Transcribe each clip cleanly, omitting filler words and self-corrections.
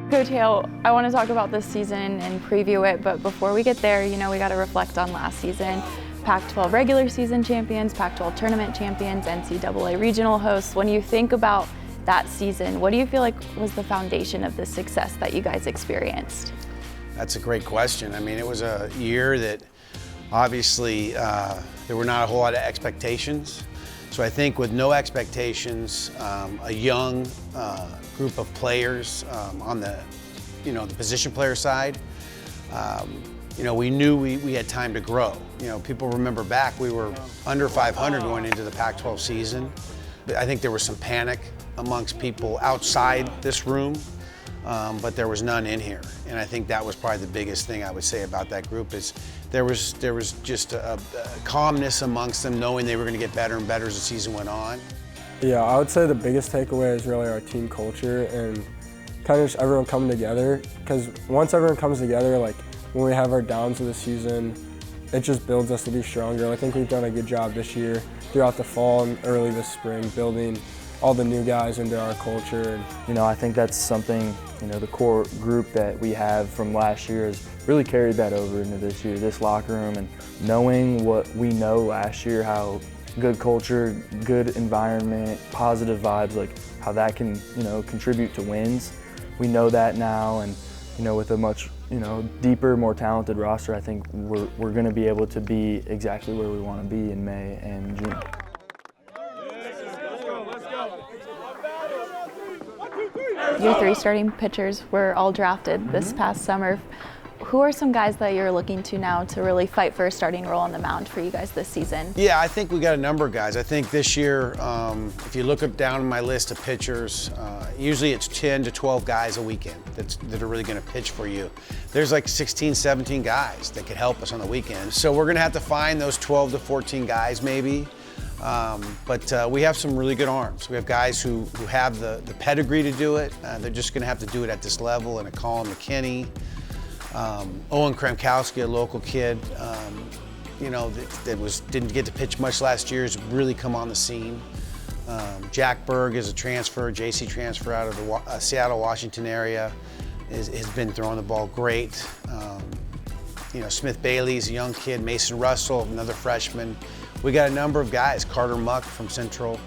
Coach Hale, I want to talk about this season and preview it, but before we get there, we got to reflect on last season. Pac-12 regular season champions, Pac-12 tournament champions, NCAA regional hosts. When you think about that season, what do you feel like was the foundation of the success that you guys experienced? That's a great question. I mean, it was a year that obviously there were not a whole lot of expectations. So I think with no expectations, a young group of players on the, the position player side, we knew we had time to grow. People remember back, we were under 500 going into the Pac-12 season. I think there was some panic amongst people outside this room, but there was none in here. And I think that was probably the biggest thing I would say about that group is there was just a calmness amongst them, knowing they were going to get better and better as the season went on. Yeah, I would say the biggest takeaway is really our team culture and kind of just everyone coming together. Because once everyone comes together, like when we have our downs of the season, it just builds us to be stronger. I think we've done a good job this year throughout the fall and early this spring, building all the new guys into our culture. I think that's something, the core group that we have from last year has really carried that over into this year, this locker room, and knowing what we know last year, how good culture, good environment, positive vibes, like how that can, contribute to wins. We know that now, and, with a much, deeper, more talented roster, I think we're going to be able to be exactly where we want to be in May and June. Your 3 starting pitchers were all drafted this past summer. Who are some guys that you're looking to now to really fight for a starting role on the mound for you guys this season? Yeah, I think we got a number of guys. I think this year, if you look down my list of pitchers, usually it's 10 to 12 guys a weekend that are really going to pitch for you. There's like 16, 17 guys that could help us on the weekend. So we're going to have to find those 12 to 14 guys maybe. But we have some really good arms. We have guys who have the pedigree to do it. They're just going to have to do it at this level. And a Colin McKinney, Owen Kremkowski, a local kid, that didn't get to pitch much last year, has really come on the scene. Jack Berg is a transfer, JC transfer out of the Seattle, Washington area, has been throwing the ball great. Smith Bailey's a young kid, Mason Russell, another freshman. We got a number of guys, Carter Muck from Central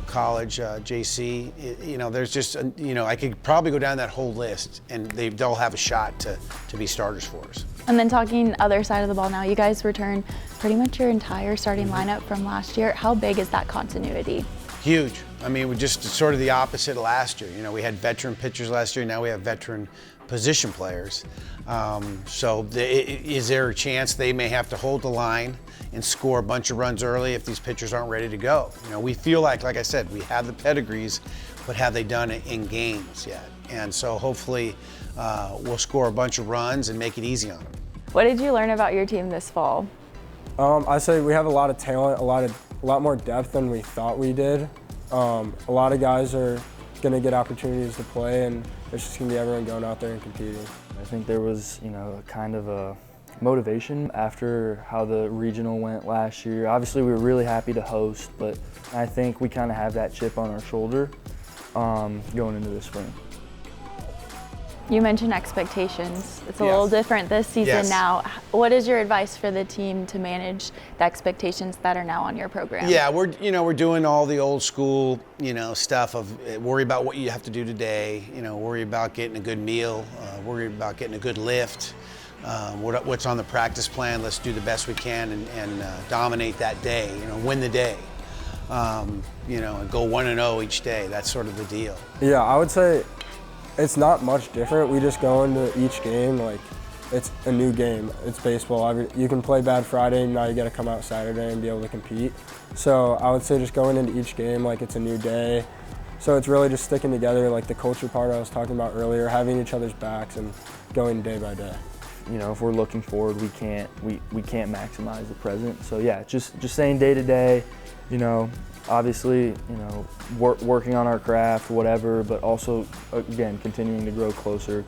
College, JC. There's just, I could probably go down that whole list, and they'll have a shot to be starters for us. And then talking other side of the ball now, you guys return pretty much your entire starting lineup from last year. How big is that continuity? Huge. I mean, we're just sort of the opposite of last year. We had veteran pitchers last year, now we have veteran position players. Is there a chance they may have to hold the line and score a bunch of runs early if these pitchers aren't ready to go? We feel like I said, we have the pedigrees, but have they done it in games yet? And so hopefully we'll score a bunch of runs and make it easy on them. What did you learn about your team this fall? I say we have a lot of talent, a lot more depth than we thought we did. A lot of guys are going to get opportunities to play, and it's just going to be everyone going out there and competing. I think there was, kind of a motivation after how the regional went last year. Obviously, we were really happy to host, but I think we kind of have that chip on our shoulder going into the spring. You mentioned expectations. It's a little different this season now. What is your advice for the team to manage the expectations that are now on your program? Yeah, we're doing all the old school, stuff of worry about what you have to do today, worry about getting a good meal, worry about getting a good lift, what's on the practice plan. Let's do the best we can and dominate that day, win the day, and go 1-0 each day. That's sort of the deal. Yeah, I would say it's not much different. We just go into each game like it's a new game. It's baseball. You can play bad Friday, and now you got to come out Saturday and be able to compete. So I would say just going into each game like it's a new day. So it's really just sticking together, like the culture part I was talking about earlier, having each other's backs and going day by day. If we're looking forward, we can't maximize the present. So yeah, just saying day to day, obviously, working on our craft, whatever, but also, again, continuing to grow closer.